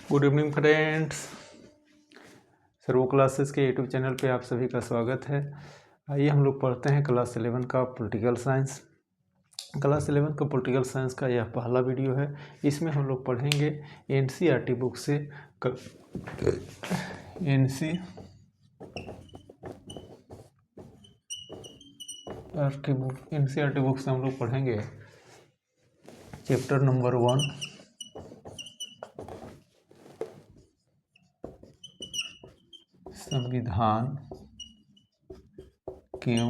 Good evening friends, servo classes के YouTube channel पे आप सभी का स्वागत है। आइए हम लोग पढ़ते हैं क्लास 11 का पॉलिटिकल साइंस। क्लास 11 का पॉलिटिकल साइंस का यह पहला वीडियो है। इसमें हम लोग पढ़ेंगे एनसीईआरटी बुक से एनसीईआरटी बुक से हम लोग पढ़ेंगे चैप्टर नंबर 1 संविधान क्यों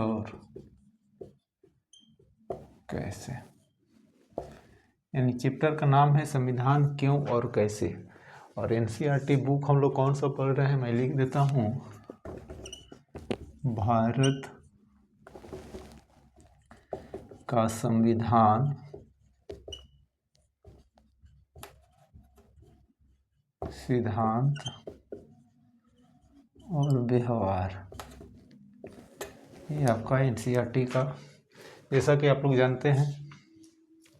और कैसे। यानी चैप्टर का नाम है संविधान क्यों और कैसे। और एनसीईआरटी बुक हम लोग कौन सा पढ़ रहे हैं मैं लिख देता हूँ। भारत का संविधान सिद्धांत और व्यवहार, ये आपका एनसीईआरटी का। जैसा कि आप लोग जानते हैं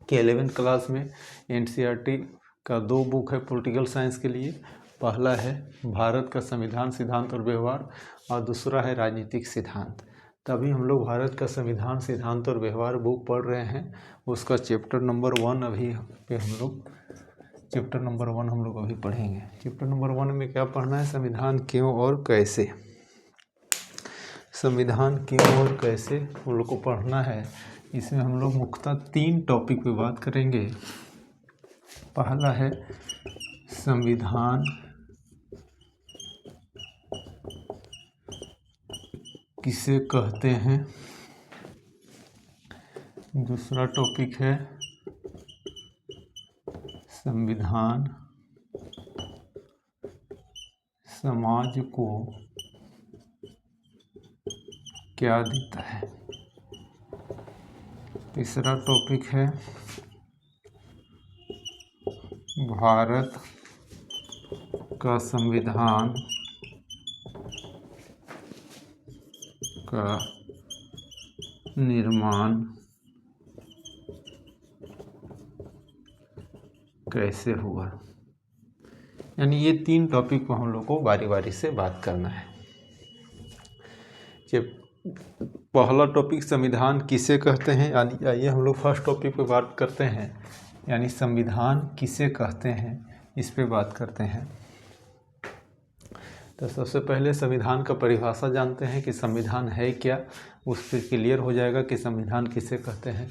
कि 11th क्लास में एनसीईआरटी का 2 बुक है पॉलिटिकल साइंस के लिए। पहला है भारत का संविधान सिद्धांत और व्यवहार और दूसरा है राजनीतिक सिद्धांत। तभी हम लोग भारत का संविधान सिद्धांत और व्यवहार बुक पढ़ रहे हैं। उसका चैप्टर नंबर 1 अभी पे हम लोग अभी पढ़ेंगे। चैप्टर नंबर 1 में क्या पढ़ना है? संविधान क्यों और कैसे। संविधान क्यों और कैसे हम लोग को पढ़ना है। इसमें हम लोग मुख्यतः 3 टॉपिक पे बात करेंगे। पहला है संविधान किसे कहते हैं। दूसरा टॉपिक है संविधान समाज को क्या देता है। तीसरा टॉपिक है भारत का संविधान का निर्माण कैसे हुआ। यानी ये 3 टॉपिक को हम लोग को बारी बारी से बात करना है। पहला टॉपिक संविधान किसे कहते हैं। यानी आइए हम लोग फर्स्ट टॉपिक पे बात करते हैं, यानी संविधान किसे कहते हैं, इस पे बात करते हैं। तो सबसे पहले संविधान का परिभाषा जानते हैं कि संविधान है क्या, उस पर क्लियर हो जाएगा कि संविधान किसे कहते हैं।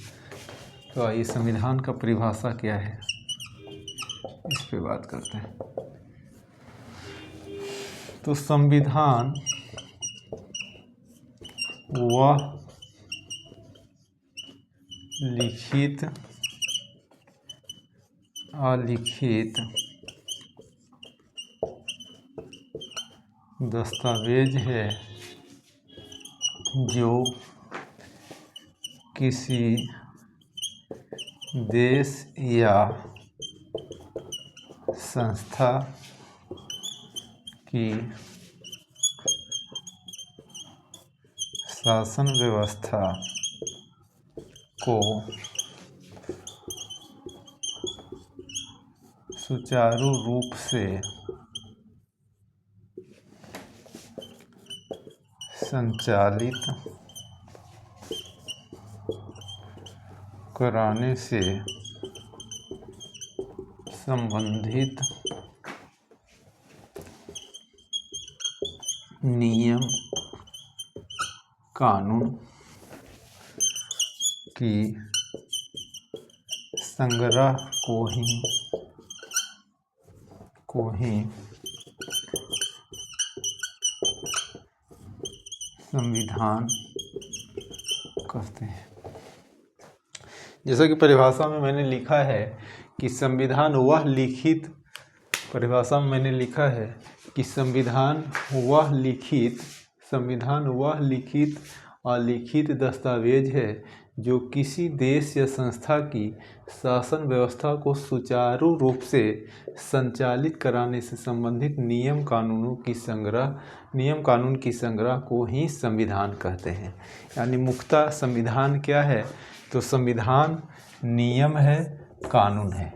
तो आइए संविधान का परिभाषा क्या है इस पे बात करते हैं। तो संविधान वह लिखित अलिखित दस्तावेज है जो किसी देश या संस्था की शासन व्यवस्था को सुचारू रूप से संचालित कराने से संबंधित नियम कानून की संग्रह को ही संविधान कहते हैं। जैसा कि परिभाषा में मैंने लिखा है कि संविधान वह लिखित, परिभाषा में मैंने लिखा है कि संविधान वह लिखित अलिखित दस्तावेज है जो किसी देश या संस्था की शासन व्यवस्था को सुचारू रूप से संचालित कराने से संबंधित नियम कानून की संग्रह को ही संविधान कहते हैं। यानी मुख्यतः संविधान क्या है? तो संविधान नियम है, कानून है।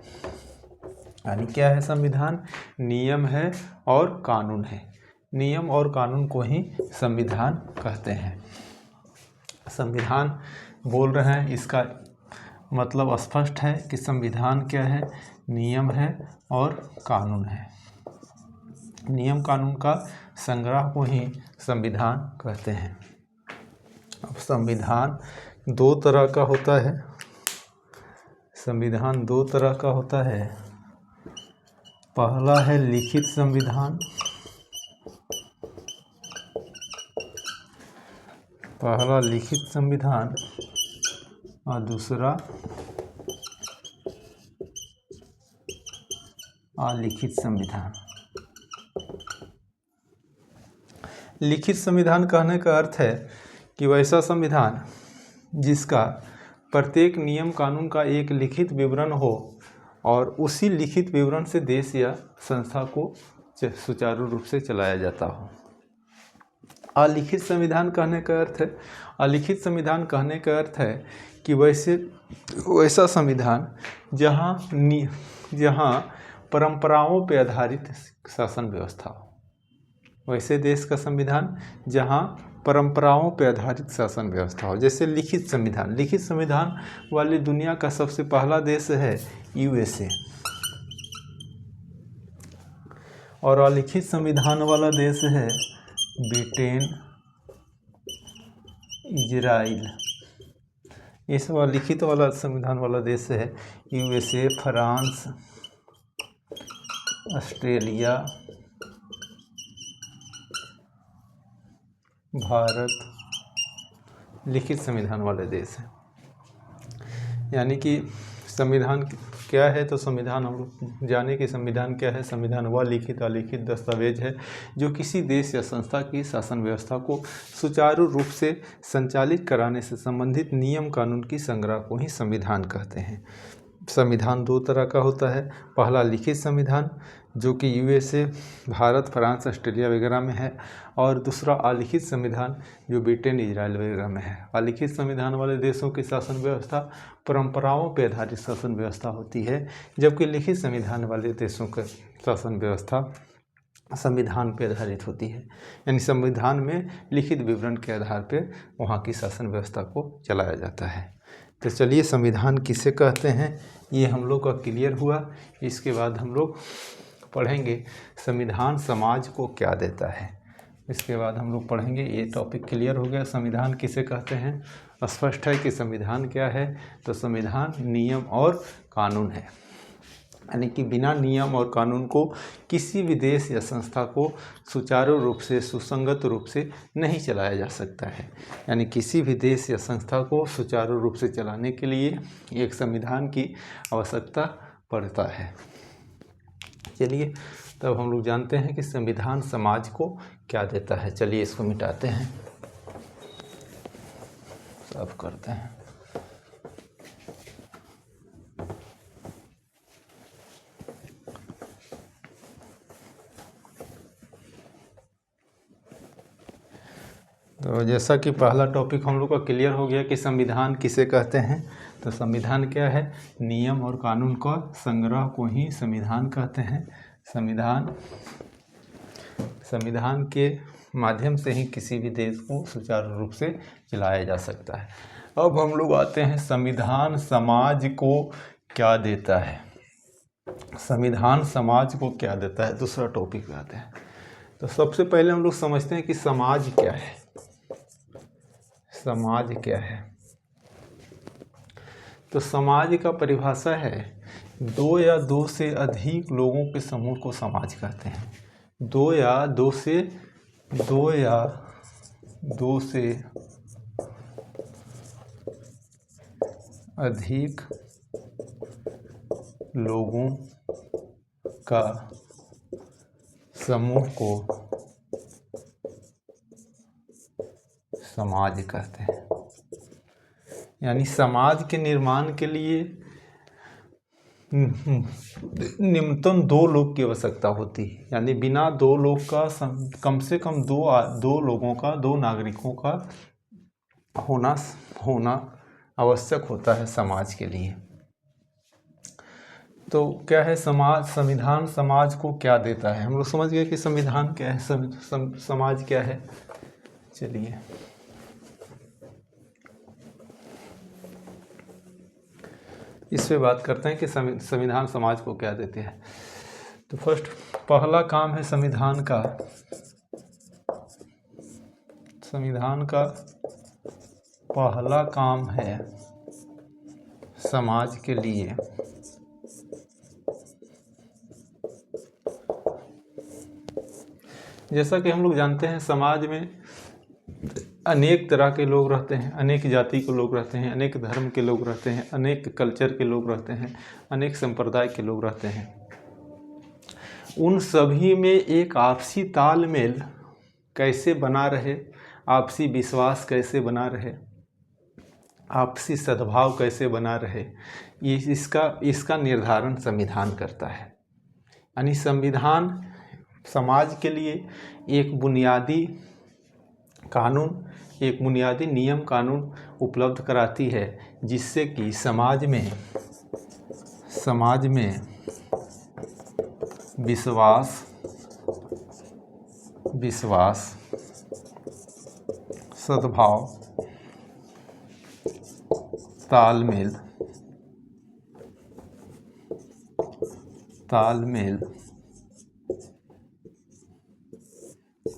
यानी क्या है संविधान? नियम है और कानून है। नियम और कानून को ही संविधान कहते हैं। संविधान बोल रहे हैं, इसका मतलब स्पष्ट है कि संविधान क्या है? नियम है और कानून है। नियम कानून का संग्रह को ही संविधान कहते हैं। अब संविधान दो तरह का होता है। संविधान दो तरह का होता है। पहला है लिखित संविधान, पहला लिखित संविधान और दूसरा अलिखित संविधान। लिखित संविधान कहने का अर्थ है कि वैसा संविधान जिसका प्रत्येक नियम कानून का एक लिखित विवरण हो और उसी लिखित विवरण से देश या संस्था को सुचारू रूप से चलाया जाता हो। अलिखित संविधान कहने का अर्थ है, अलिखित संविधान कहने का अर्थ है कि वैसा संविधान जहाँ परंपराओं पर आधारित शासन व्यवस्था हो। वैसे देश का संविधान जहाँ परंपराओं पर आधारित शासन व्यवस्था हो। जैसे लिखित संविधान, लिखित संविधान वाली दुनिया का सबसे पहला देश है यूएसए, और अलिखित संविधान वाला देश है ब्रिटेन, इजराइल। इस बार लिखित वाला संविधान वाला देश है यूएसए, फ्रांस, ऑस्ट्रेलिया, भारत लिखित संविधान वाले देश हैं। यानी कि संविधान क्या है? तो संविधान हम लोग जाने कि संविधान क्या है। संविधान वह लिखित अलिखित दस्तावेज है जो किसी देश या संस्था की शासन व्यवस्था को सुचारू रूप से संचालित कराने से संबंधित नियम कानून की संग्रह को ही संविधान कहते हैं। संविधान दो तरह का होता है। पहला लिखित संविधान जो कि यूएसए, भारत, फ्रांस, ऑस्ट्रेलिया वगैरह में है, और दूसरा अलिखित संविधान जो ब्रिटेन, इजराइल वगैरह में है। अलिखित संविधान वाले देशों की शासन व्यवस्था परंपराओं पर आधारित शासन व्यवस्था होती है, जबकि लिखित संविधान वाले देशों का शासन व्यवस्था संविधान पर आधारित होती है। यानी संविधान में लिखित विवरण के आधार पर वहाँ की शासन व्यवस्था को चलाया जाता है। तो चलिए संविधान किसे कहते हैं ये हम लोग का क्लियर हुआ। इसके बाद हम लोग पढ़ेंगे संविधान समाज को क्या देता है। इसके बाद हम लोग पढ़ेंगे, ये टॉपिक क्लियर हो गया। संविधान किसे कहते हैं? स्पष्ट है कि संविधान क्या है? तो संविधान नियम और कानून है। यानी कि बिना नियम और कानून को किसी भी देश या संस्था को सुचारू रूप से, सुसंगत रूप से नहीं चलाया जा सकता है। यानी किसी भी देश या संस्था को सुचारू रूप से चलाने के लिए एक संविधान की आवश्यकता पड़ता है। चलिए तब हम लोग जानते हैं कि संविधान समाज को क्या देता है। चलिए इसको मिटाते हैं, साफ करते हैं। तो जैसा कि पहला टॉपिक हम लोग का क्लियर हो गया कि संविधान किसे कहते हैं। तो संविधान क्या है? नियम और कानून का संग्रह को ही संविधान कहते हैं। संविधान के माध्यम से ही किसी भी देश को सुचारू रूप से चलाया जा सकता है। अब हम लोग आते हैं संविधान समाज को क्या देता है। संविधान समाज को क्या देता है, दूसरा टॉपिक पे आते हैं। तो सबसे पहले हम लोग समझते हैं कि समाज क्या है। समाज क्या है? तो समाज का परिभाषा है दो या दो से अधिक लोगों के समूह को समाज कहते हैं। दो या दो से अधिक लोगों का समूह को समाज कहते हैं। यानी समाज के निर्माण के लिए न्यूनतम दो लोग की आवश्यकता होती है। यानी बिना दो लोग का कम से कम दो लोगों का, दो नागरिकों का होना आवश्यक होता है समाज के लिए। तो क्या है समाज, संविधान समाज को क्या देता है? हम लोग समझ गए कि संविधान क्या है, समाज क्या है। चलिए इस पे बात करते हैं कि संविधान समाज को क्या देते हैं। तो फर्स्ट पहला काम है संविधान का, संविधान का पहला काम है समाज के लिए जैसा कि हम लोग जानते हैं समाज में अनेक तरह के लोग रहते हैं, अनेक जाति के लोग रहते हैं, अनेक धर्म के लोग रहते हैं, अनेक कल्चर के लोग रहते हैं, अनेक संप्रदाय के लोग रहते हैं। उन सभी में एक आपसी तालमेल कैसे बना रहे, आपसी विश्वास कैसे बना रहे, आपसी सद्भाव कैसे बना रहे, ये इसका निर्धारण संविधान करता है। यानी संविधान समाज के लिए एक बुनियादी कानून, एक बुनियादी नियम कानून उपलब्ध कराती है, जिससे कि समाज में विश्वास, सद्भाव, तालमेल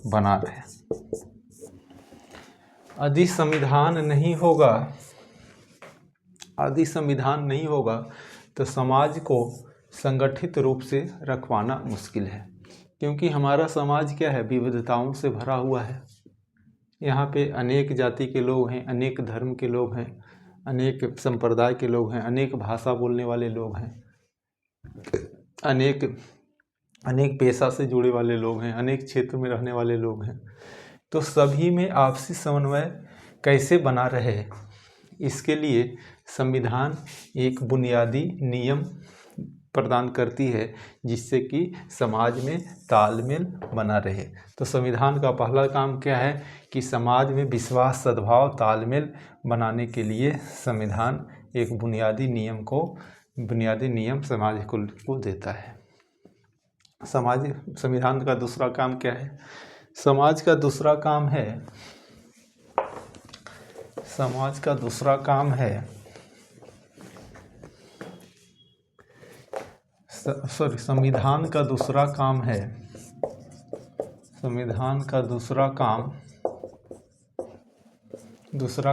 बना रहे। यदि संविधान नहीं होगा तो समाज को संगठित रूप से रखवाना मुश्किल है, क्योंकि हमारा समाज क्या है, विविधताओं से भरा हुआ है। यहाँ पे अनेक जाति के लोग हैं, अनेक धर्म के लोग हैं, अनेक संप्रदाय के लोग हैं, अनेक भाषा बोलने वाले लोग हैं, अनेक पेशा से जुड़े वाले लोग हैं, अनेक क्षेत्र में रहने वाले लोग हैं। तो सभी में आपसी समन्वय कैसे बना रहे, इसके लिए संविधान एक बुनियादी नियम प्रदान करती है, जिससे कि समाज में तालमेल बना रहे। तो संविधान का पहला काम क्या है कि समाज में विश्वास, सद्भाव, तालमेल बनाने के लिए संविधान एक बुनियादी नियम समाज को देता है। संविधान का दूसरा काम क्या है? समाज का दूसरा काम है संविधान का दूसरा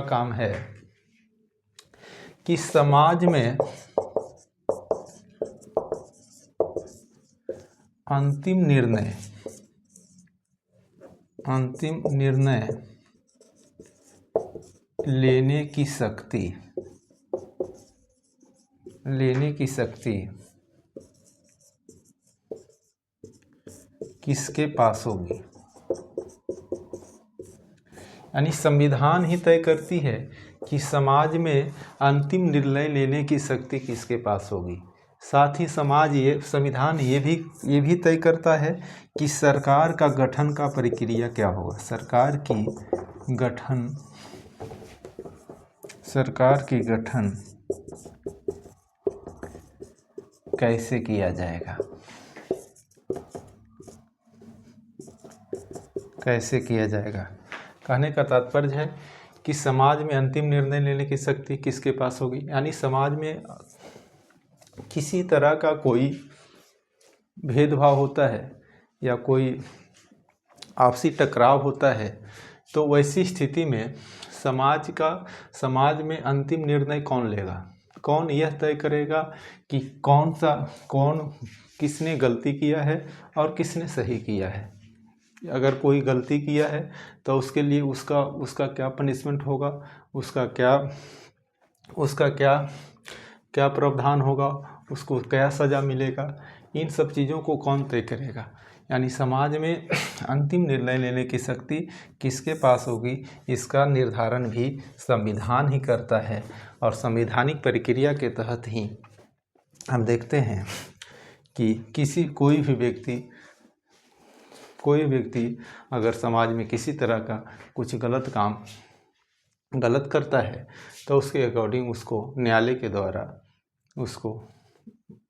काम है कि समाज में अंतिम निर्णय लेने की शक्ति किसके पास होगी? यानी संविधान ही तय करती है कि समाज में अंतिम निर्णय लेने की शक्ति किसके पास होगी। साथ ही संविधान ये भी तय करता है कि सरकार का गठन का प्रक्रिया क्या होगा, सरकार की गठन कैसे किया जाएगा, कहने का तात्पर्य है कि समाज में अंतिम निर्णय लेने की शक्ति किसके पास होगी। यानी समाज में किसी तरह का कोई भेदभाव होता है या कोई आपसी टकराव होता है, तो वैसी स्थिति में समाज में अंतिम निर्णय कौन लेगा? कौन यह तय करेगा कि किसने गलती किया है और किसने सही किया है। अगर कोई गलती किया है तो उसके लिए उसका क्या पनिशमेंट होगा, उसका क्या प्रावधान होगा, उसको क्या सज़ा मिलेगा, इन सब चीज़ों को कौन तय करेगा। यानी समाज में अंतिम निर्णय लेने की शक्ति किसके पास होगी, इसका निर्धारण भी संविधान ही करता है। और संवैधानिक प्रक्रिया के तहत ही हम देखते हैं कि कोई व्यक्ति अगर समाज में किसी तरह का कुछ गलत करता है तो उसके अकॉर्डिंग उसको न्यायालय के द्वारा उसको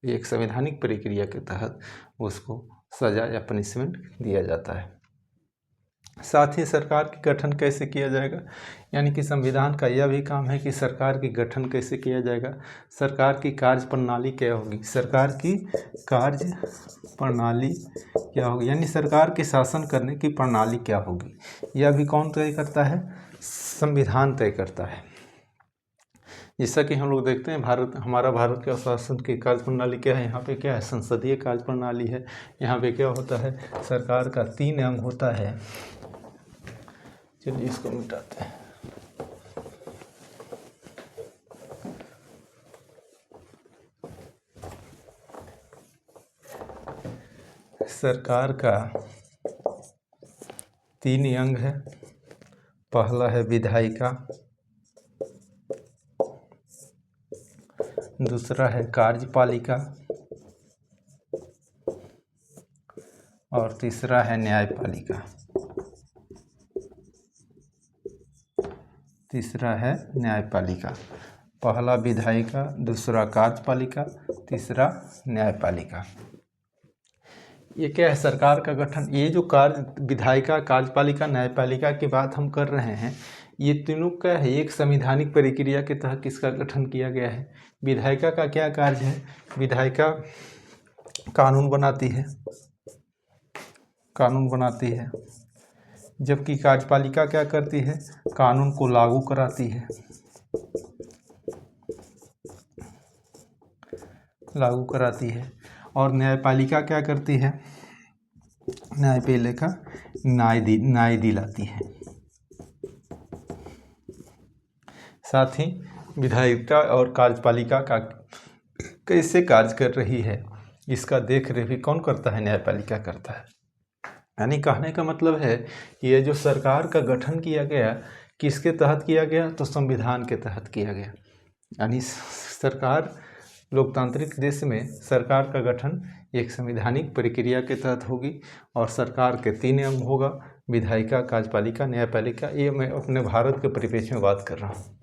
एक संवैधानिक प्रक्रिया के तहत उसको सजा या पनिशमेंट दिया जाता है। साथ ही सरकार की गठन कैसे किया जाएगा, यानी कि संविधान का यह भी काम है कि सरकार की गठन कैसे किया जाएगा, सरकार की कार्य प्रणाली क्या होगी, सरकार की कार्य प्रणाली क्या होगी, यानी सरकार के शासन करने की प्रणाली क्या होगी, यह भी कौन तय करता है, संविधान तय करता है। जैसा कि हम लोग देखते हैं हमारा भारत का शासन की कार्य प्रणाली क्या है, यहाँ पे क्या है, संसदीय कार्य प्रणाली है। यहाँ पे क्या होता है, सरकार का 3 अंग होता है। चलिए इसको मिटाते हैं। सरकार का 3 अंग है। पहला है विधायिका, दूसरा है कार्यपालिका और तीसरा है न्यायपालिका। तीसरा है न्यायपालिका। पहला विधायिका, दूसरा कार्यपालिका, तीसरा न्यायपालिका। ये क्या है, सरकार का गठन। ये जो विधायिका, कार्यपालिका, न्यायपालिका की बात हम कर रहे हैं, ये तीनों क्या है, एक संवैधानिक प्रक्रिया के तहत किसका गठन किया गया है। विधायिका का क्या कार्य है, विधायिका कानून बनाती है, कानून बनाती है, जबकि कार्यपालिका क्या करती है, कानून को लागू कराती है, लागू कराती है। और न्यायपालिका क्या करती है, न्यायपालिका न्याय दिलाती है। साथ ही विधायिका और कार्यपालिका का कैसे कार्य कर रही है, इसका देख रेख भी कौन करता है, न्यायपालिका करता है। यानी कहने का मतलब है कि ये जो सरकार का गठन किया गया, किसके तहत किया गया, तो संविधान के तहत किया गया। यानी सरकार, लोकतांत्रिक देश में सरकार का गठन एक संवैधानिक प्रक्रिया के तहत होगी और सरकार के 3 अंग होगा, विधायिका, कार्यपालिका, न्यायपालिका। ये मैं अपने भारत के परिप्रेक्ष्य में बात कर रहा हूँ।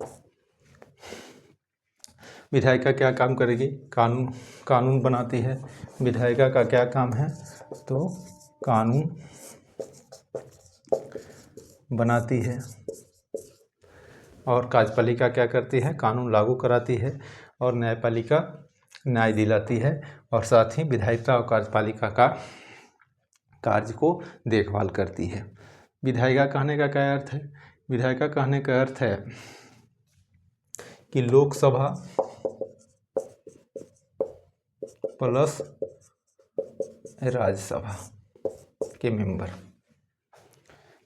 विधायिका क्या काम करेगी, कानून बनाती है। विधायिका का क्या काम है, तो कानून बनाती है। और कार्यपालिका क्या करती है, कानून लागू कराती है। और न्यायपालिका न्याय दिलाती है। और साथ ही विधायिका और कार्यपालिका का कार्य को देखभाल करती है। विधायिका कहने का क्या अर्थ है, विधायिका कहने का अर्थ है कि लोकसभा प्लस राज्यसभा के मेंबर,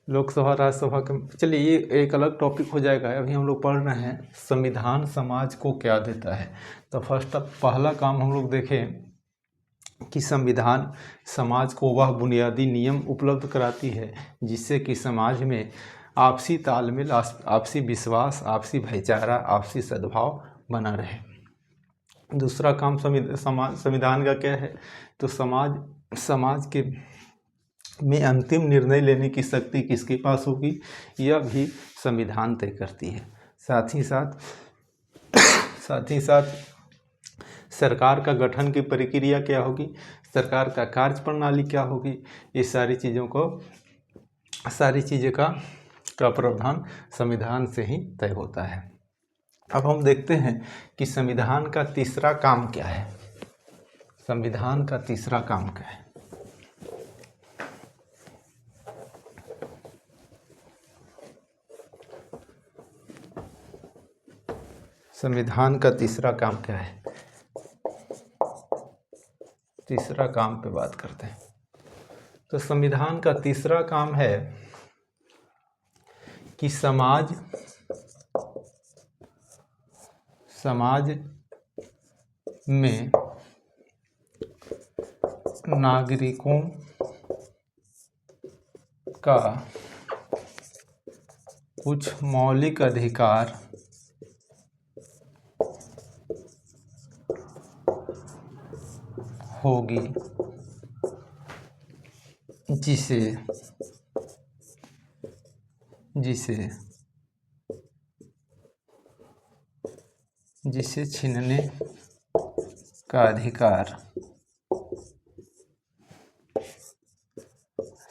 लोकसभा राज्यसभा के। चलिए ये एक अलग टॉपिक हो जाएगा। अभी हम लोग पढ़ रहे हैं संविधान समाज को क्या देता है। तो पहला काम हम लोग देखें कि संविधान समाज को वह बुनियादी नियम उपलब्ध कराती है जिससे कि समाज में आपसी तालमेल, आपसी विश्वास, आपसी भाईचारा, आपसी सद्भाव बना रहे। दूसरा काम संविधान का क्या है, तो समाज के में अंतिम निर्णय लेने की शक्ति किसके पास होगी, यह भी संविधान तय करती है। साथ ही साथ सरकार का गठन की प्रक्रिया क्या होगी, सरकार का कार्य प्रणाली क्या होगी, ये सारी चीज़ें का प्रावधान संविधान से ही तय होता है। अब हम देखते हैं कि संविधान का तीसरा काम क्या है। संविधान का तीसरा काम क्या है, संविधान का तीसरा काम क्या है, तीसरा काम पे बात करते हैं। तो संविधान का तीसरा काम है कि समाज में नागरिकों का कुछ मौलिक अधिकार होगी जिसे छीनने का अधिकार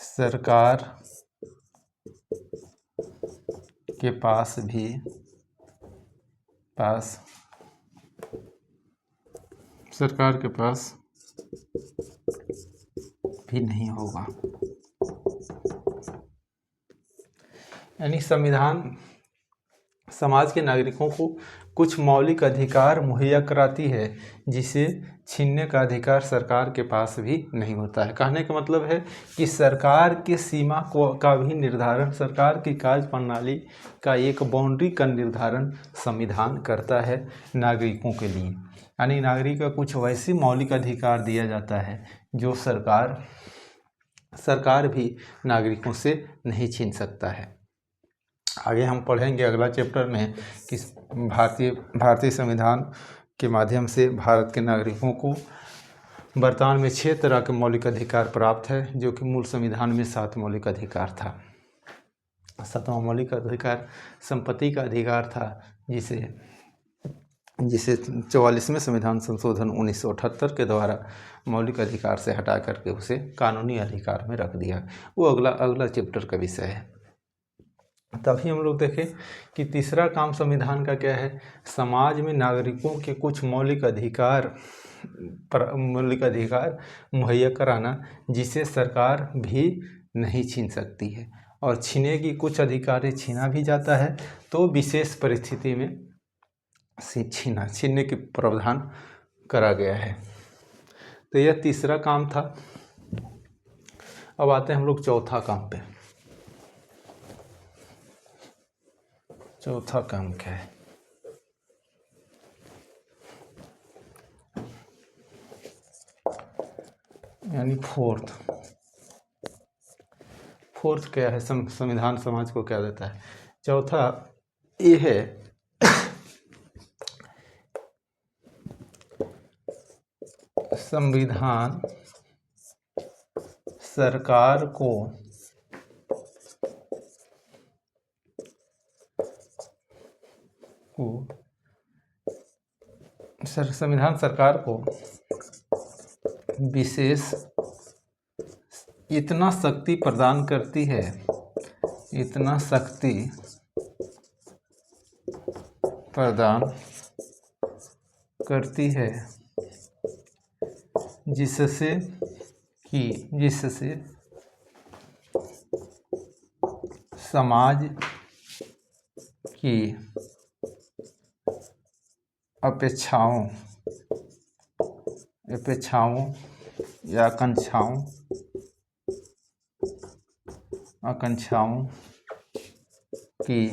सरकार के पास भी नहीं होगा। यानी संविधान समाज के नागरिकों को कुछ मौलिक अधिकार मुहैया कराती है जिसे छीनने का अधिकार सरकार के पास भी नहीं होता है। कहने का मतलब है कि सरकार के सीमा का भी निर्धारण, सरकार की कार्य प्रणाली का एक बाउंड्री का निर्धारण संविधान करता है नागरिकों के लिए। यानी नागरिक को कुछ वैसी मौलिक अधिकार दिया जाता है जो सरकार भी नागरिकों से नहीं छीन सकता है। आगे हम पढ़ेंगे अगला चैप्टर में कि भारतीय संविधान के माध्यम से भारत के नागरिकों को वर्तमान में 6 तरह के मौलिक अधिकार प्राप्त है, जो कि मूल संविधान में 7 मौलिक अधिकार था। 7वां मौलिक अधिकार संपत्ति का अधिकार था, जिसे 44वें संविधान संशोधन 1978 के द्वारा मौलिक अधिकार से हटा करके उसे कानूनी अधिकार में रख दिया। वो अगला चैप्टर का विषय है। तभी हम लोग देखें कि तीसरा काम संविधान का क्या है, समाज में नागरिकों के कुछ मौलिक अधिकार मुहैया कराना जिसे सरकार भी नहीं छीन सकती है, और छीनेगी कुछ अधिकार छीना भी जाता है तो विशेष परिस्थिति में छीनने के प्रावधान करा गया है। तो यह तीसरा काम था। अब आते हैं हम लोग चौथा काम पे। चौथा काम क्या है? यानी फोर्थ क्या है? संविधान समाज को क्या देता है? चौथा ये है संविधान सरकार को विशेष इतना शक्ति प्रदान करती है जिससे समाज की अपेक्षाओं या आकांक्षाओं की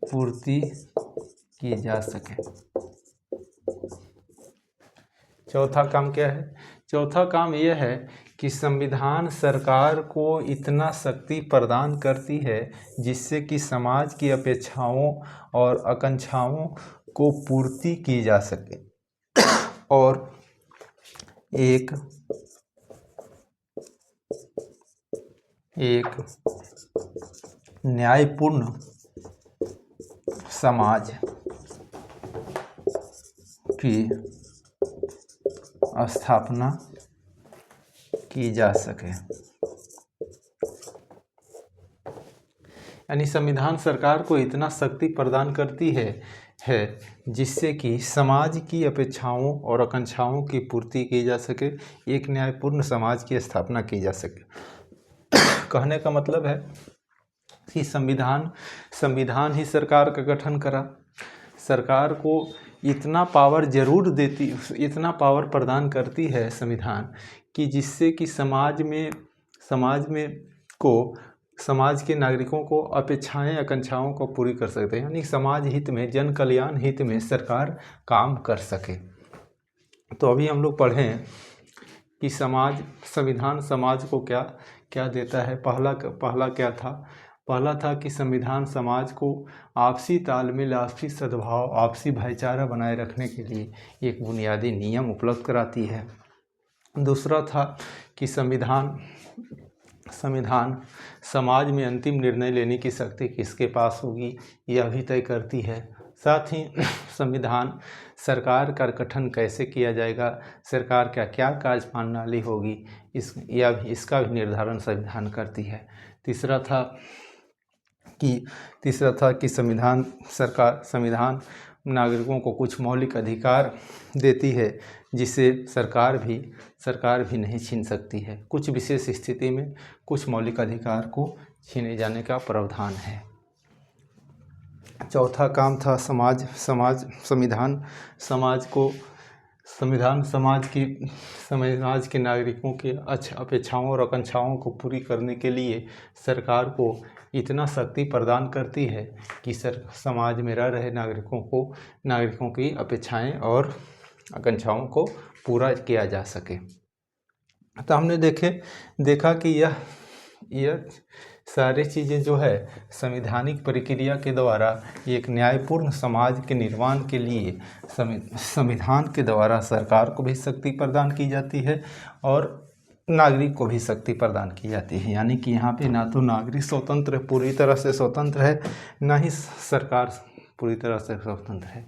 पूर्ति की जा सके। चौथा काम क्या है? चौथा काम यह है कि संविधान सरकार को इतना शक्ति प्रदान करती है जिससे कि समाज की अपेक्षाओं और आकांक्षाओं को पूर्ति की जा सके और एक न्यायपूर्ण समाज की स्थापना की जा सके। यानी संविधान सरकार को इतना शक्ति प्रदान करती है जिससे कि समाज की अपेक्षाओं और आकांक्षाओं की पूर्ति की जा सके, एक न्यायपूर्ण समाज की स्थापना की जा सके। कहने का मतलब है कि संविधान ही सरकार का गठन करा, सरकार को इतना पावर जरूर देती, इतना पावर प्रदान करती है संविधान कि जिससे कि समाज के नागरिकों को अपेक्षाएं आकांक्षाओं को पूरी कर सकते हैं। यानी समाज हित में, जन कल्याण हित में सरकार काम कर सके। तो अभी हम लोग पढ़ें कि संविधान समाज को क्या देता है। पहला क्या था? पहला था कि संविधान समाज को आपसी तालमेल, आपसी सद्भाव, आपसी भाईचारा बनाए रखने के लिए एक बुनियादी नियम उपलब्ध कराती है। दूसरा था कि संविधान समाज में अंतिम निर्णय लेने की शक्ति किसके पास होगी यह भी तय करती है। साथ ही संविधान सरकार का गठन कैसे किया जाएगा, सरकार का क्या कार्य प्रणाली होगी, इसका भी निर्धारण संविधान करती है। तीसरा था कि संविधान नागरिकों को कुछ मौलिक अधिकार देती है जिसे सरकार भी नहीं छीन सकती है। कुछ विशेष स्थिति में कुछ मौलिक अधिकार को छीने जाने का प्रावधान है। चौथा काम था संविधान समाज के नागरिकों के अपेक्षाओं और आकांक्षाओं को पूरी करने के लिए सरकार को इतना शक्ति प्रदान करती है कि समाज में रह रहे नागरिकों की अपेक्षाएं और आकांक्षाओं को पूरा किया जा सके। तो हमने देखा कि यह सारी चीज़ें जो है संवैधानिक प्रक्रिया के द्वारा एक न्यायपूर्ण समाज के निर्माण के लिए संविधान के द्वारा सरकार को भी शक्ति प्रदान की जाती है और नागरिक को भी शक्ति प्रदान की जाती है। यानी कि यहाँ पे ना तो नागरिक पूरी तरह से स्वतंत्र है, ना ही सरकार पूरी तरह से स्वतंत्र है।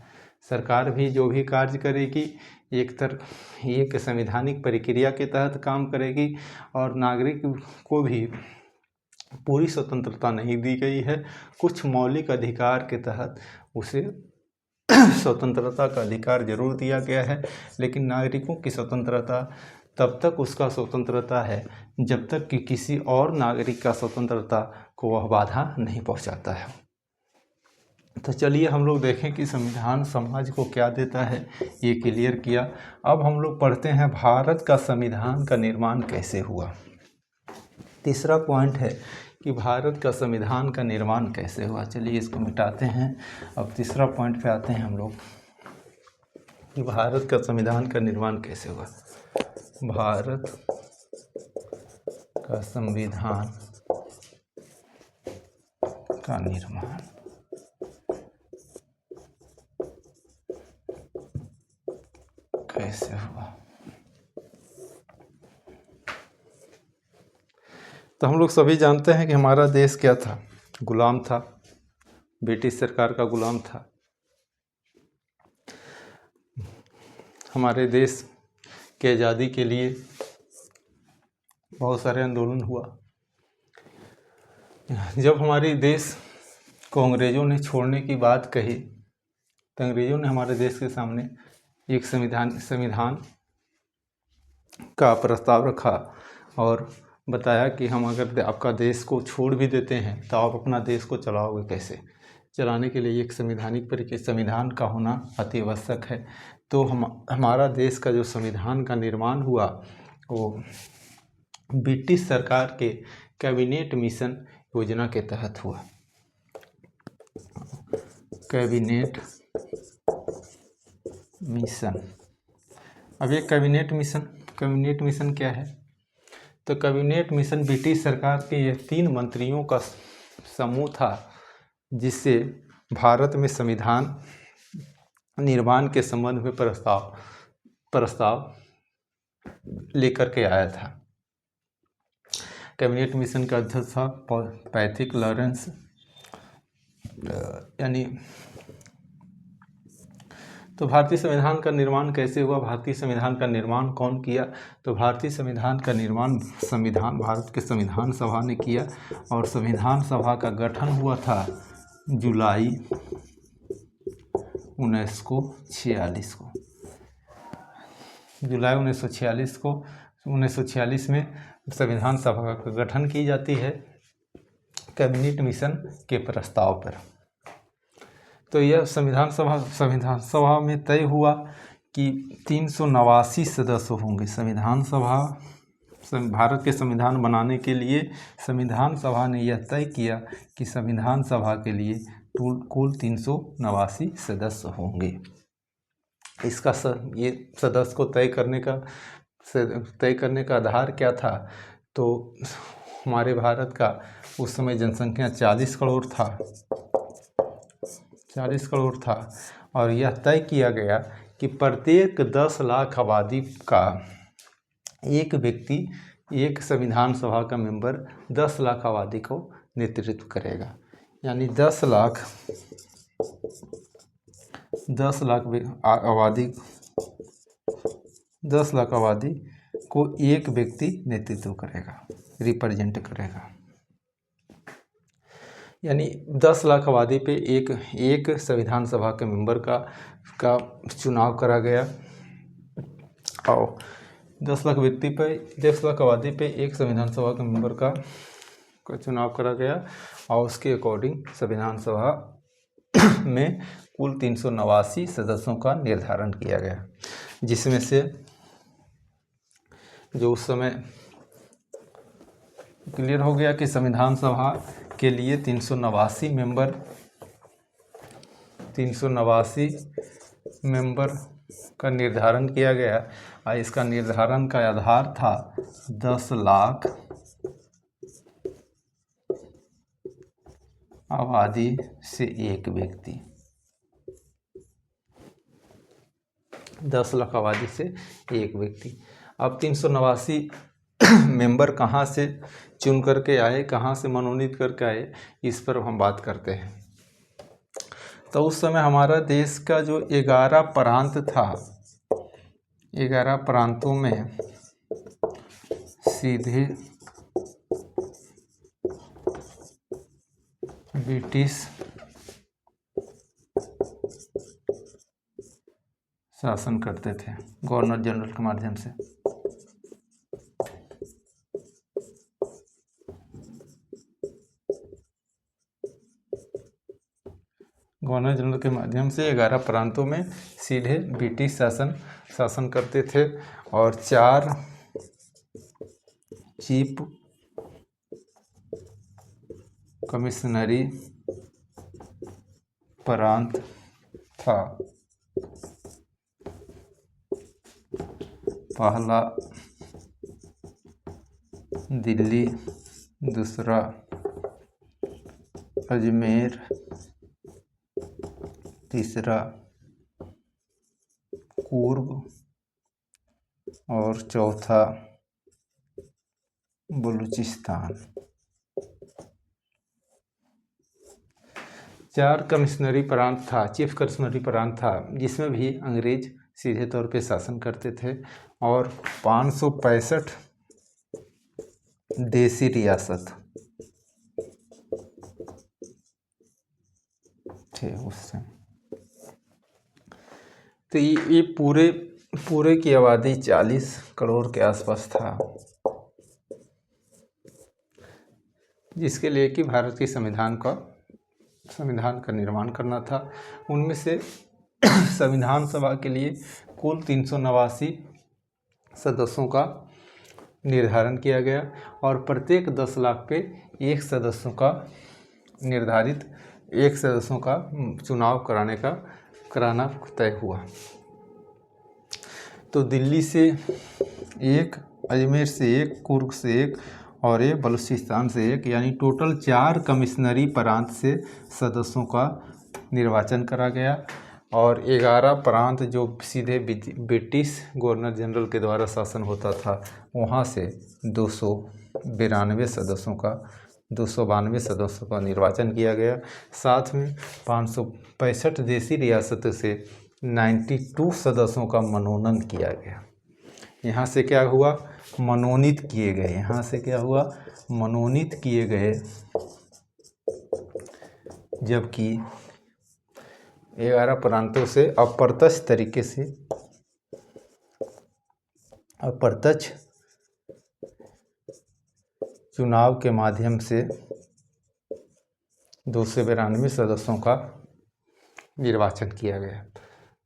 सरकार भी जो भी कार्य करेगी एक संवैधानिक प्रक्रिया के तहत काम करेगी और नागरिक को भी पूरी स्वतंत्रता नहीं दी गई है। कुछ मौलिक अधिकार के तहत उसे स्वतंत्रता का अधिकार जरूर दिया गया है, लेकिन नागरिकों की स्वतंत्रता तब तक उसका स्वतंत्रता है जब तक कि किसी और नागरिक का स्वतंत्रता को वह बाधा नहीं पहुंचाता है। तो चलिए हम लोग देखें कि संविधान समाज को क्या देता है, ये क्लियर किया। अब हम लोग पढ़ते हैं भारत का संविधान का निर्माण कैसे हुआ। तीसरा पॉइंट है कि भारत का संविधान का निर्माण कैसे हुआ। चलिए इसको मिटाते हैं। अब तीसरा पॉइंट पे आते हैं हम लोग कि भारत का संविधान का निर्माण कैसे हुआ। भारत का संविधान का निर्माण कैसे हुआ। तो हम लोग सभी जानते हैं कि हमारा देश क्या था, गुलाम था, ब्रिटिश सरकार का गुलाम था। हमारे देश के आज़ादी के लिए बहुत सारे आंदोलन हुआ। जब हमारे देश को अंग्रेज़ों ने छोड़ने की बात कही तो अंग्रेज़ों ने हमारे देश के सामने एक संविधान का प्रस्ताव रखा और बताया कि हम अगर आपका देश को छोड़ भी देते हैं तो आप अपना देश को चलाओगे कैसे। चलाने के लिए एक संविधान का होना अति आवश्यक है। तो हमारा देश का जो संविधान का निर्माण हुआ वो ब्रिटिश सरकार के कैबिनेट मिशन योजना के तहत हुआ। Cabinet mission. अब ये कैबिनेट मिशन क्या है? तो कैबिनेट मिशन ब्रिटिश सरकार के ये 3 मंत्रियों का समूह था जिससे भारत में संविधान निर्माण के संबंध में प्रस्ताव लेकर के आया था। कैबिनेट मिशन का अध्यक्ष था पैथिक लॉरेंस। तो भारतीय संविधान का निर्माण कैसे हुआ, भारतीय संविधान का निर्माण कौन किया? तो भारतीय संविधान का निर्माण भारत के संविधान सभा ने किया और संविधान सभा का गठन हुआ था जुलाई 1946 को। जुलाई 1946 में संविधान सभा का गठन की जाती है कैबिनेट मिशन के प्रस्ताव पर। तो यह संविधान सभा में तय हुआ कि 389 सदस्य होंगे। भारत के संविधान बनाने के लिए संविधान सभा ने यह तय किया कि संविधान सभा के लिए कुल 389 सदस्य होंगे। इसका ये सदस्य को तय करने का आधार क्या था? तो हमारे भारत का उस समय जनसंख्या 40 करोड़ था और यह तय किया गया कि प्रत्येक 10 लाख आबादी का एक व्यक्ति, एक संविधान सभा का मेंबर 10 लाख आबादी को नेतृत्व करेगा। यानी 10 10 लाख आबादी 10 लाख आबादी को एक व्यक्ति नेतृत्व करेगा, रिप्रेजेंट करेगा। यानी 10 लाख आबादी पे एक संविधान सभा के मेंबर का चुनाव करा गया, और 10 लाख व्यक्ति पे 10 लाख आबादी पे एक संविधान सभा के मेंबर का चुनाव करा गया, और उसके अकॉर्डिंग संविधान सभा में कुल 389 सदस्यों का निर्धारण किया गया, जिसमें से जो उस समय क्लियर हो गया कि संविधान सभा के लिए 389 मेंबर का निर्धारण किया गया, और इसका निर्धारण का आधार था 10 लाख आबादी से एक व्यक्ति। 10 लाख आबादी से एक व्यक्ति। अब 389 मेंबर कहाँ से चुन करके आए, कहाँ से मनोनीत करके आए, इस पर हम बात करते हैं। तो उस समय हमारा देश का जो 11 प्रांत था, 11 प्रांतों में सीधे ब्रिटिश शासन करते थे गवर्नर जनरल के माध्यम से। गवर्नर जनरल के माध्यम से 11 प्रांतों में सीधे ब्रिटिश शासन करते थे, और 4 चीफ कमिश्नरी प्रांत था। पहला दिल्ली, दूसरा अजमेर, तीसरा कुर्ग, और चौथा बलूचिस्तान। 4 कमिश्नरी प्रांत था, चीफ कमिश्नरी प्रांत था, जिसमें भी अंग्रेज सीधे तौर पे शासन करते थे, और 565 देसी रियासत थे उससे। तो ये पूरे की आबादी 40 करोड़ के आसपास था, जिसके लिए कि भारत के संविधान का निर्माण करना था। उनमें से संविधान सभा के लिए कुल 389 सदस्यों का निर्धारण किया गया, और प्रत्येक 10 लाख पे एक सदस्यों का चुनाव कराना तय हुआ। तो दिल्ली से एक, अजमेर से एक, कुर्ग से एक, और ये बलूचिस्तान से एक, यानी टोटल 4 कमिश्नरी प्रांत से सदस्यों का निर्वाचन करा गया, और 11 प्रांत जो सीधे ब्रिटिश गवर्नर जनरल के द्वारा शासन होता था, वहाँ से 292 सदस्यों का निर्वाचन किया गया। साथ में 565 देसी रियासतों से 92 सदस्यों का मनोनयन किया गया। यहाँ से क्या हुआ, मनोनीत किए गए। यहाँ से क्या हुआ, मनोनीत किए गए, जबकि 11 प्रांतों से अप्रत्यक्ष तरीके से, अप्रत्यक्ष चुनाव के माध्यम से 292 सदस्यों का निर्वाचन किया गया।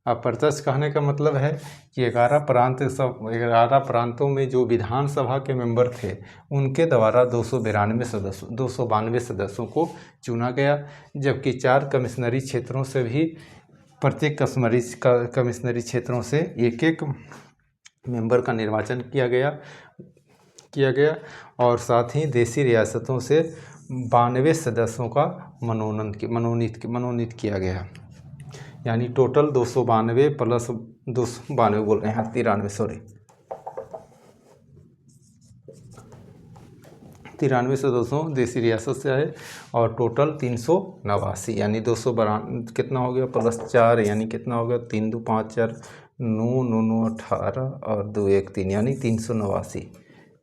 अप्रत्यक्ष कहने का मतलब है कि 11 प्रांतों में जो विधानसभा के मेंबर थे, उनके द्वारा 292 सदस्यों को चुना गया, जबकि 4 कमिश्नरी क्षेत्रों से भी प्रत्येक कमिश्नरी क्षेत्रों से एक मेंबर का निर्वाचन किया गया, और साथ ही देसी रियासतों से 92 सदस्यों का मनोनीत किया गया। यानी टोटल 292 प्लस 292 बोल रहे हैं, 93 93 सदस्यों देशी रियासत से आए और टोटल 389, यानी 292 कितना हो गया प्लस 4 यानी कितना हो गया 3 2 5 4 9 9 9 18 और 2 1 3 यानी 389,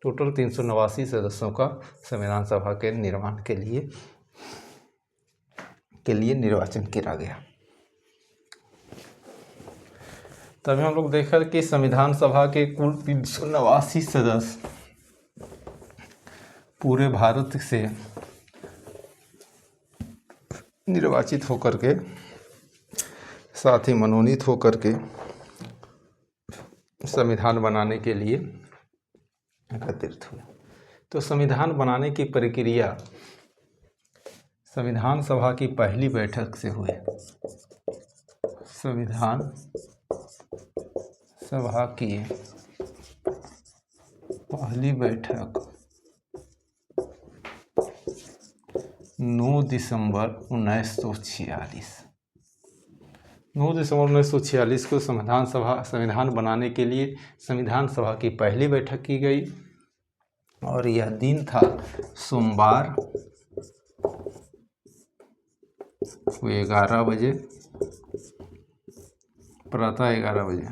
टोटल 389 सदस्यों का संविधान सभा के निर्माण के लिए निर्वाचन किया गया। तभी हम लोग देखा कि संविधान सभा के कुल 389 सदस्य पूरे भारत से निर्वाचित होकर के, साथ ही मनोनीत होकर के संविधान बनाने के लिए एकत्रित हुए। तो संविधान बनाने की प्रक्रिया संविधान सभा की पहली बैठक से हुई। संविधान सभा की पहली बैठक 9 दिसंबर 1946। 9 दिसंबर 1946 को संविधान बनाने के लिए संविधान सभा की पहली बैठक की गई और यह दिन था सोमवार को 11 बजे, प्रातः 11 बजे,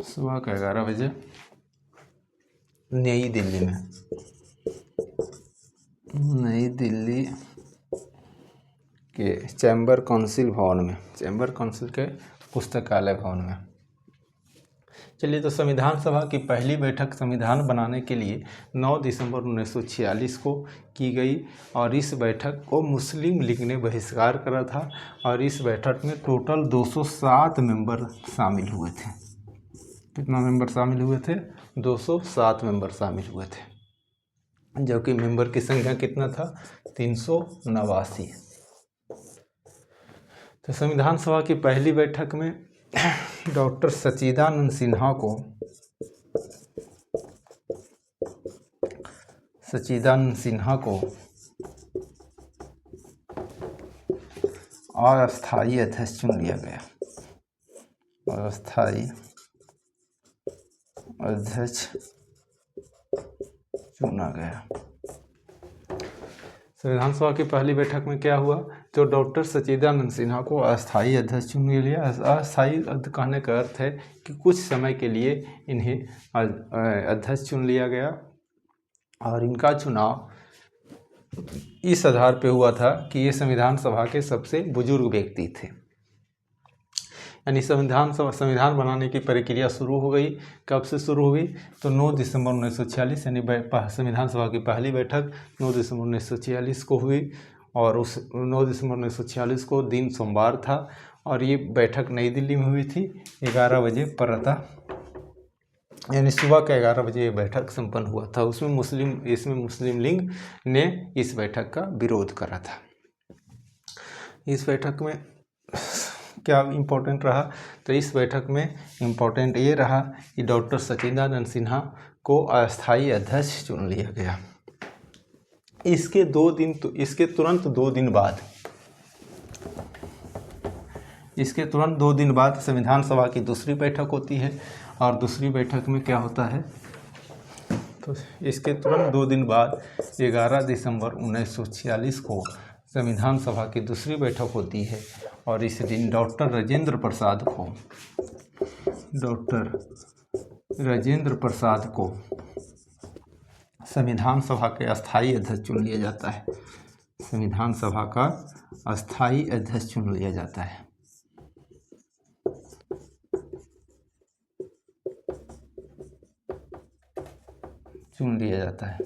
सुबह का 11 बजे नई दिल्ली के चैम्बर काउंसिल के पुस्तकालय भवन में। चलिए, तो संविधान सभा की पहली बैठक संविधान बनाने के लिए 9 दिसंबर 1946 को की गई और इस बैठक को मुस्लिम लीग ने बहिष्कार करा था और इस बैठक में टोटल 207 मेंबर शामिल हुए थे। कितना मेंबर शामिल हुए थे? 207 मेंबर शामिल हुए थे, जबकि मेंबर की संख्या कितना था? 389। तो संविधान सभा की पहली बैठक में डॉक्टर सच्चिदानंद सिन्हा को अस्थायी अध्यक्ष चुन लिया गया। अस्थायी अध्यक्ष चुना गया। संविधान सभा की पहली बैठक में क्या हुआ? तो डॉक्टर सच्चिदानंद सिन्हा को अस्थायी अध्यक्ष चुन लिया। अस्थायी कहने का अर्थ है कि कुछ समय के लिए इन्हें अध्यक्ष चुन लिया गया और इनका चुनाव इस आधार पे हुआ था कि ये संविधान सभा के सबसे बुजुर्ग व्यक्ति थे। यानी संविधान बनाने की प्रक्रिया शुरू हो गई। कब से शुरू हुई? तो 9 दिसंबर 1946, यानी संविधान सभा की पहली बैठक 9 दिसंबर 1946 को हुई और उस 9 दिसंबर 1946 को दिन सोमवार था और ये बैठक नई दिल्ली में हुई थी 11 बजे प्रातः, यानी सुबह के 11 बजे ये बैठक संपन्न हुआ था। इसमें मुस्लिम लीग ने इस बैठक का विरोध करा था। इस बैठक में क्या इम्पोर्टेंट रहा? तो इस बैठक में इम्पोर्टेंट ये रहा कि डॉक्टर सच्चिदानंद सिन्हा को अस्थायी अध्यक्ष चुन लिया गया। इसके तुरंत दो दिन बाद संविधान सभा की दूसरी बैठक होती है और दूसरी बैठक में क्या होता है? तो इसके तुरंत 2 दिन बाद 11 दिसंबर 1946 को संविधान सभा की दूसरी बैठक होती है और इस दिन डॉक्टर राजेंद्र प्रसाद को संविधान सभा के अस्थायी अध्यक्ष चुन लिया जाता है। संविधान सभा का अस्थायी अध्यक्ष चुन लिया जाता है। चुन लिया जाता है।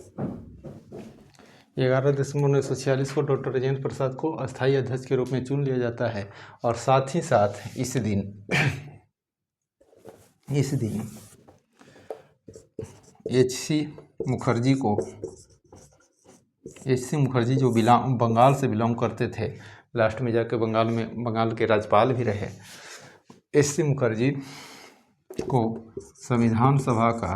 11 दिसंबर 1946 को डॉक्टर राजेंद्र प्रसाद को अस्थायी अध्यक्ष के रूप में चुन लिया जाता है और साथ ही साथ इस दिन एच.सी. मुखर्जी जो बंगाल से बिलोंग करते थे, लास्ट में जाकर बंगाल के राज्यपाल भी रहे, एच.सी. मुखर्जी को संविधान सभा का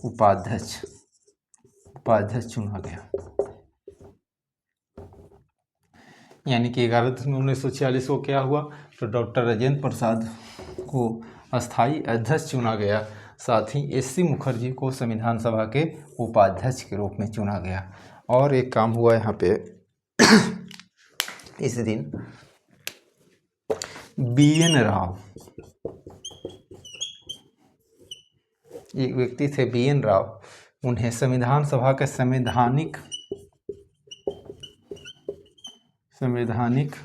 उपाध्यक्ष चुना गया। यानी कि 11 दिसंबर 1946 को क्या हुआ? तो डॉक्टर राजेंद्र प्रसाद को अस्थाई अध्यक्ष चुना गया। साथ ही एस.सी. मुखर्जी को संविधान सभा के उपाध्यक्ष के रूप में चुना गया। और एक काम हुआ यहाँ पे इस दिन बी.एन. राव, एक व्यक्ति थे बी.एन. राव, उन्हें संविधान सभा के संवैधानिक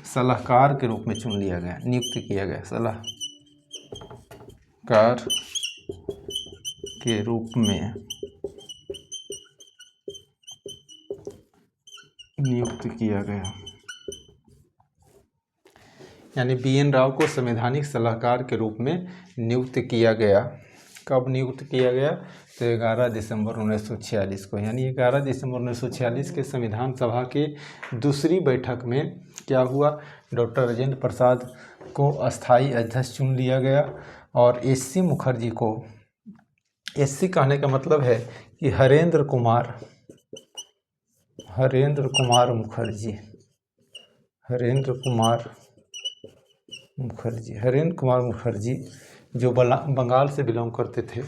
सलाहकार के रूप में चुन लिया गया, नियुक्त किया गया, सलाहकार के रूप में नियुक्त किया गया। यानी बी.एन. राव को संवैधानिक सलाहकार के रूप में नियुक्त किया गया। कब नियुक्त किया गया? तो 11 दिसंबर 1946 को। यानी 11 दिसंबर 1946 के संविधान सभा के दूसरी बैठक में क्या हुआ? डॉक्टर राजेंद्र प्रसाद को अस्थाई अध्यक्ष चुन लिया गया और एस.सी. मुखर्जी को, एस.सी. कहने का मतलब है कि हरेंद्र कुमार मुखर्जी जो बंगाल से बिलोंग करते थे,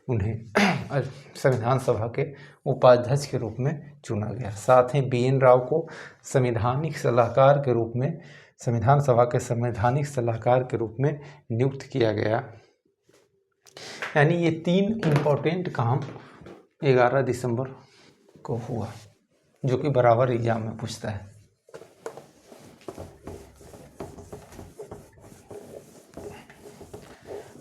उन्हें संविधान सभा के उपाध्यक्ष के रूप में चुना गया। साथ ही बी.एन. राव को संवैधानिक सलाहकार के रूप में, संविधान सभा के संवैधानिक सलाहकार के रूप में नियुक्त किया गया। यानी ये 3 इम्पोर्टेंट काम 11 दिसंबर को हुआ, जो कि बराबर एग्जाम में पूछता है।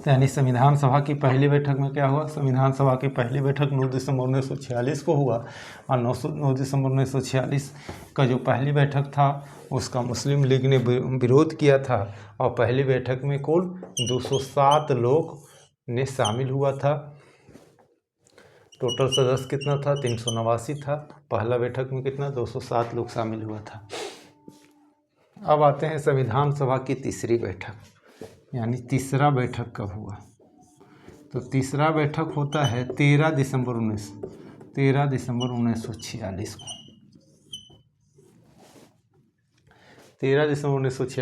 यानी संविधान सभा की पहली बैठक में क्या हुआ? संविधान सभा की पहली बैठक 9 दिसंबर 1946 को हुआ और 9 दिसंबर 1946 का जो पहली बैठक था उसका मुस्लिम लीग ने विरोध किया था और पहली बैठक में कुल 207 लोग ने शामिल हुआ था। टोटल सदस्य कितना था? 389 था। पहला बैठक में कितना? 207 लोग शामिल हुआ था। अब आते हैं संविधान सभा की तीसरी बैठक, यानी तीसरा बैठक कब हुआ? तो तीसरा बैठक होता है 13 दिसंबर 1946 को। 13 दिसंबर 1946